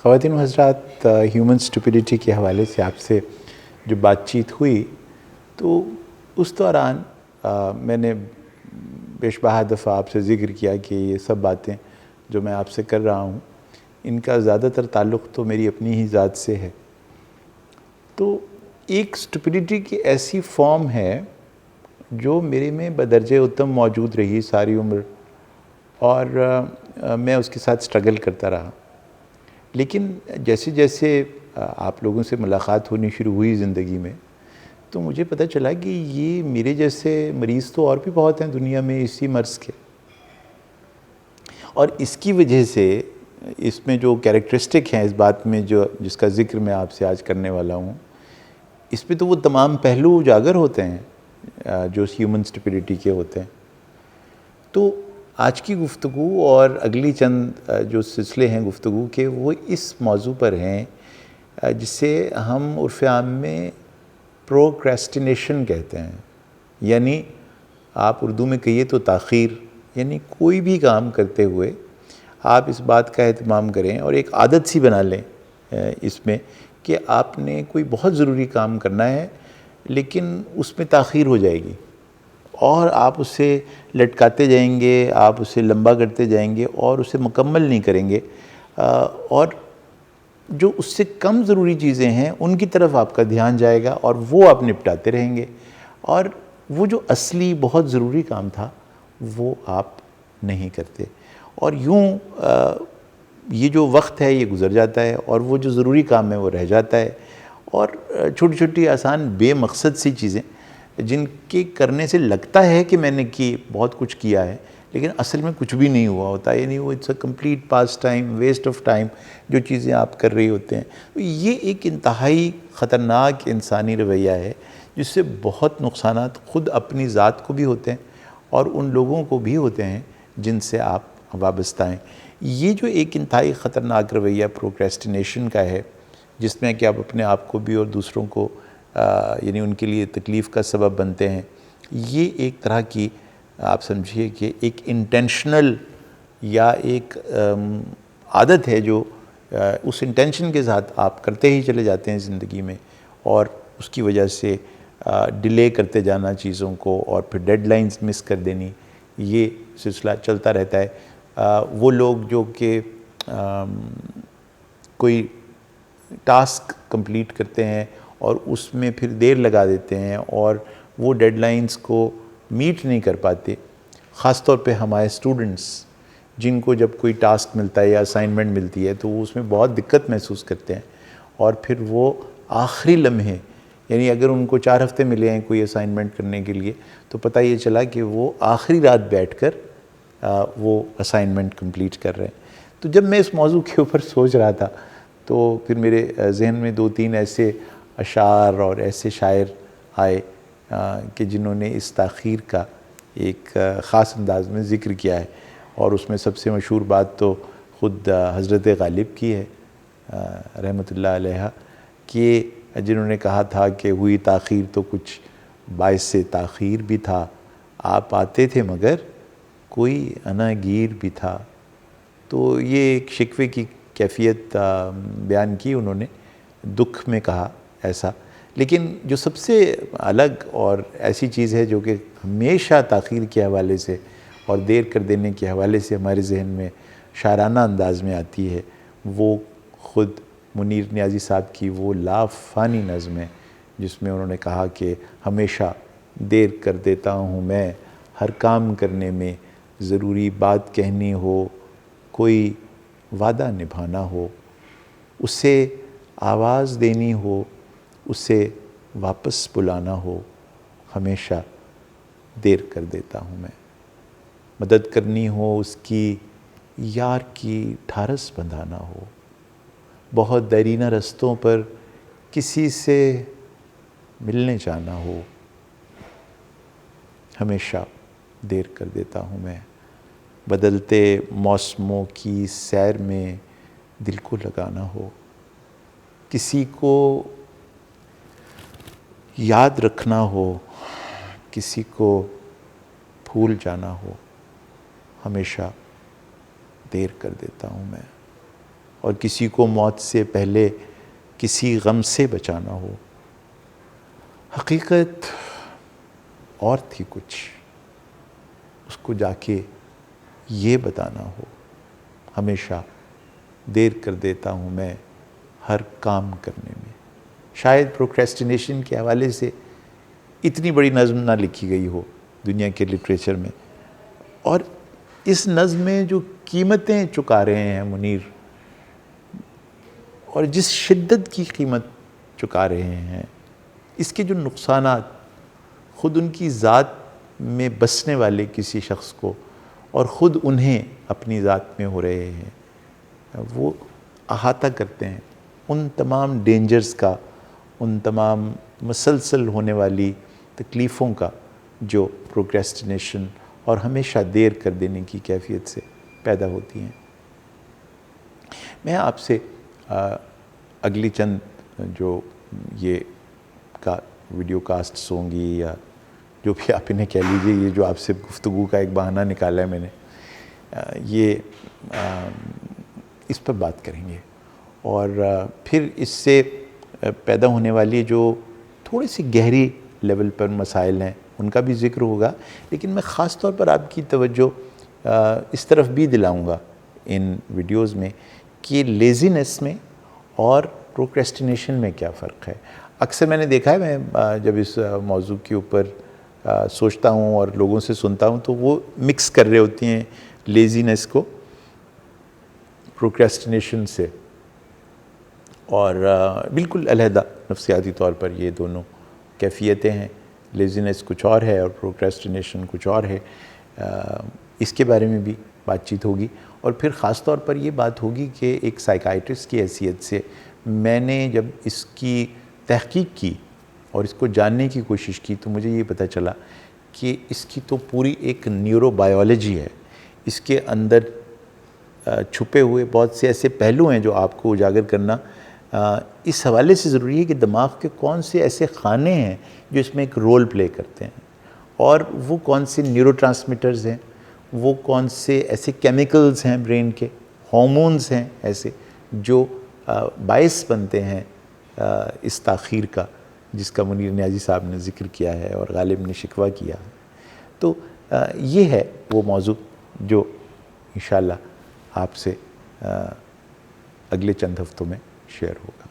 خواتین و حضرات، ہیومن اسٹوپیڈیٹی کے حوالے سے آپ سے جو بات چیت ہوئی تو اس دوران میں نے بیشبہ دفعہ آپ سے ذکر کیا کہ یہ سب باتیں جو میں آپ سے کر رہا ہوں ان کا زیادہ تر تعلق تو میری اپنی ہی ذات سے ہے۔ تو ایک اسٹوپیڈیٹی کی ایسی فارم ہے جو میرے میں بدرجہ اتم موجود رہی ساری عمر، اور میں اس کے ساتھ سٹرگل کرتا رہا۔ لیکن جیسے جیسے آپ لوگوں سے ملاقات ہونی شروع ہوئی زندگی میں تو مجھے پتہ چلا کہ یہ میرے جیسے مریض تو اور بھی بہت ہیں دنیا میں اسی مرض کے، اور اس کی وجہ سے اس میں جو کیریکٹرسٹک ہیں اس بات میں جس کا ذکر میں آپ سے آج کرنے والا ہوں، اس پہ تو وہ تمام پہلو اجاگر ہوتے ہیں جو ہیومن اسٹوپیڈیٹی کے ہوتے ہیں۔ تو آج کی گفتگو اور اگلی چند جو سلسلے ہیں گفتگو کے وہ اس موضوع پر ہیں جسے ہم عرف عام میں پروکریسٹینیشن کہتے ہیں، یعنی آپ اردو میں کہیے تو تاخیر، یعنی کوئی بھی کام کرتے ہوئے آپ اس بات کا اہتمام کریں اور ایک عادت سی بنا لیں اس میں کہ آپ نے کوئی بہت ضروری کام کرنا ہے لیکن اس میں تاخیر ہو جائے گی اور آپ اسے لٹکاتے جائیں گے، آپ اسے لمبا کرتے جائیں گے اور اسے مکمل نہیں کریں گے، اور جو اس سے کم ضروری چیزیں ہیں ان کی طرف آپ کا دھیان جائے گا اور وہ آپ نپٹاتے رہیں گے، اور وہ جو اصلی بہت ضروری کام تھا وہ آپ نہیں کرتے، اور یوں یہ جو وقت ہے یہ گزر جاتا ہے اور وہ جو ضروری کام ہے وہ رہ جاتا ہے، اور چھوٹی چھوٹی آسان بے مقصد سی چیزیں جن کے کرنے سے لگتا ہے کہ میں نے بہت کچھ کیا ہے لیکن اصل میں کچھ بھی نہیں ہوا ہوتا، یعنی وہ it's a complete pass time, waste of time جو چیزیں آپ کر رہے ہوتے ہیں۔ یہ ایک انتہائی خطرناک انسانی رویہ ہے جس سے بہت نقصانات خود اپنی ذات کو بھی ہوتے ہیں اور ان لوگوں کو بھی ہوتے ہیں جن سے آپ وابستہ ہیں۔ یہ جو ایک انتہائی خطرناک رویہ پروکریسٹینیشن کا ہے جس میں کہ آپ اپنے آپ کو بھی اور دوسروں کو یعنی ان کے لیے تکلیف کا سبب بنتے ہیں، یہ ایک طرح کی آپ سمجھیے کہ ایک انٹینشنل یا ایک عادت ہے جو اس انٹینشن کے ساتھ آپ کرتے ہی چلے جاتے ہیں زندگی میں، اور اس کی وجہ سے ڈیلے کرتے جانا چیزوں کو اور پھر ڈیڈ لائنز مس کر دینی، یہ سلسلہ چلتا رہتا ہے۔ وہ لوگ جو کہ کوئی ٹاسک کمپلیٹ کرتے ہیں اور اس میں پھر دیر لگا دیتے ہیں اور وہ ڈیڈ لائنز کو میٹ نہیں کر پاتے، خاص طور پہ ہمارے اسٹوڈنٹس جن کو جب کوئی ٹاسک ملتا ہے یا اسائنمنٹ ملتی ہے تو وہ اس میں بہت دقت محسوس کرتے ہیں، اور پھر وہ آخری لمحے، یعنی اگر ان کو 4 ہفتے ملے ہیں کوئی اسائنمنٹ کرنے کے لیے تو پتہ یہ چلا کہ وہ آخری رات بیٹھ کر وہ اسائنمنٹ کمپلیٹ کر رہے ہیں۔ تو جب میں اس موضوع کے اوپر سوچ رہا تھا تو پھر میرے ذہن میں 2-3 ایسے اشعار اور ایسے شاعر آئے کہ جنہوں نے اس تاخیر کا ایک خاص انداز میں ذکر کیا ہے، اور اس میں سب سے مشہور بات تو خود حضرت غالب کی ہے رحمۃ اللہ علیہ، کہ جنہوں نے کہا تھا کہ ہوئی تاخیر تو کچھ باعث تاخیر بھی تھا، آپ آتے تھے مگر کوئی انا گیر بھی تھا۔ تو یہ ایک شکوے کی کیفیت بیان کی انہوں نے، دکھ میں کہا ایسا، لیکن جو سب سے الگ اور ایسی چیز ہے جو کہ ہمیشہ تاخیر کے حوالے سے اور دیر کر دینے کے حوالے سے ہمارے ذہن میں شاعرانہ انداز میں آتی ہے، وہ خود منیر نیازی صاحب کی وہ لافانی نظم ہے جس میں انہوں نے کہا کہ ہمیشہ دیر کر دیتا ہوں میں ہر کام کرنے میں، ضروری بات کہنی ہو، کوئی وعدہ نبھانا ہو، اسے آواز دینی ہو، اسے واپس بلانا ہو، ہمیشہ دیر کر دیتا ہوں میں، مدد کرنی ہو اس کی، یار کی ڈھارس بندھانا ہو، بہت دیرینہ رستوں پر کسی سے ملنے جانا ہو، ہمیشہ دیر کر دیتا ہوں میں، بدلتے موسموں کی سیر میں دل کو لگانا ہو، کسی کو یاد رکھنا ہو، کسی کو بھول جانا ہو، ہمیشہ دیر کر دیتا ہوں میں، اور کسی کو موت سے پہلے کسی غم سے بچانا ہو. حقیقت اور تھی کچھ، اس کو جا کے یہ بتانا ہو. ہمیشہ دیر کر دیتا ہوں میں ہر کام کرنے میں. شاید پروکریسٹینیشن کے حوالے سے اتنی بڑی نظم نہ لکھی گئی ہو دنیا کے لٹریچر میں، اور اس نظم میں جو قیمتیں چکا رہے ہیں منیر، اور جس شدت کی قیمت چکا رہے ہیں، اس کے جو نقصانات خود ان کی ذات میں بسنے والے کسی شخص کو اور خود انہیں اپنی ذات میں ہو رہے ہیں، وہ احاطہ کرتے ہیں ان تمام ڈینجرز کا، ان تمام مسلسل ہونے والی تکلیفوں کا جو پروکریسٹینیشن اور ہمیشہ دیر کر دینے کی کیفیت سے پیدا ہوتی ہیں. میں آپ سے اگلی چند جو یہ ویڈیو کاسٹس ہوں گی یا جو بھی آپ انہیں کہہ لیجئے، یہ جو آپ سے گفتگو کا ایک بہانہ نکالا ہے میں نے، یہ اس پر بات کریں گے، اور پھر اس سے پیدا ہونے والی جو تھوڑی سی گہری لیول پر مسائل ہیں ان کا بھی ذکر ہوگا. لیکن میں خاص طور پر آپ کی توجہ اس طرف بھی دلاؤں گا ان ویڈیوز میں کہ لیزینس میں اور پروکریسٹینیشن میں کیا فرق ہے. اکثر میں نے دیکھا ہے، میں جب اس موضوع کے اوپر سوچتا ہوں اور لوگوں سے سنتا ہوں تو وہ مکس کر رہے ہوتی ہیں لیزینس کو پروکریسٹینیشن سے، اور بالکل علیحدہ نفسیاتی طور پر یہ دونوں کیفیتیں ہیں. لیزینس کچھ اور ہے اور پروکریسٹینیشن کچھ اور ہے. اس کے بارے میں بھی بات چیت ہوگی، اور پھر خاص طور پر یہ بات ہوگی کہ ایک سائیکائٹرسٹ کی حیثیت سے میں نے جب اس کی تحقیق کی اور اس کو جاننے کی کوشش کی تو مجھے یہ پتہ چلا کہ اس کی تو پوری ایک نیورو بائیولوجی ہے. اس کے اندر چھپے ہوئے بہت سے ایسے پہلو ہیں جو آپ کو اجاگر کرنا اس حوالے سے ضروری ہے کہ دماغ کے کون سے ایسے خانے ہیں جو اس میں ایک رول پلے کرتے ہیں، اور وہ کون سے نیورو ٹرانسمیٹرز ہیں، وہ کون سے ایسے کیمیکلز ہیں برین کے، ہارمونز ہیں ایسے جو باعث بنتے ہیں اس تاخیر کا جس کا منیر نیازی صاحب نے ذکر کیا ہے اور غالب نے شکوہ کیا ہے. تو یہ ہے وہ موضوع جو انشاءاللہ آپ سے اگلے چند ہفتوں میں شیئر ہوگا.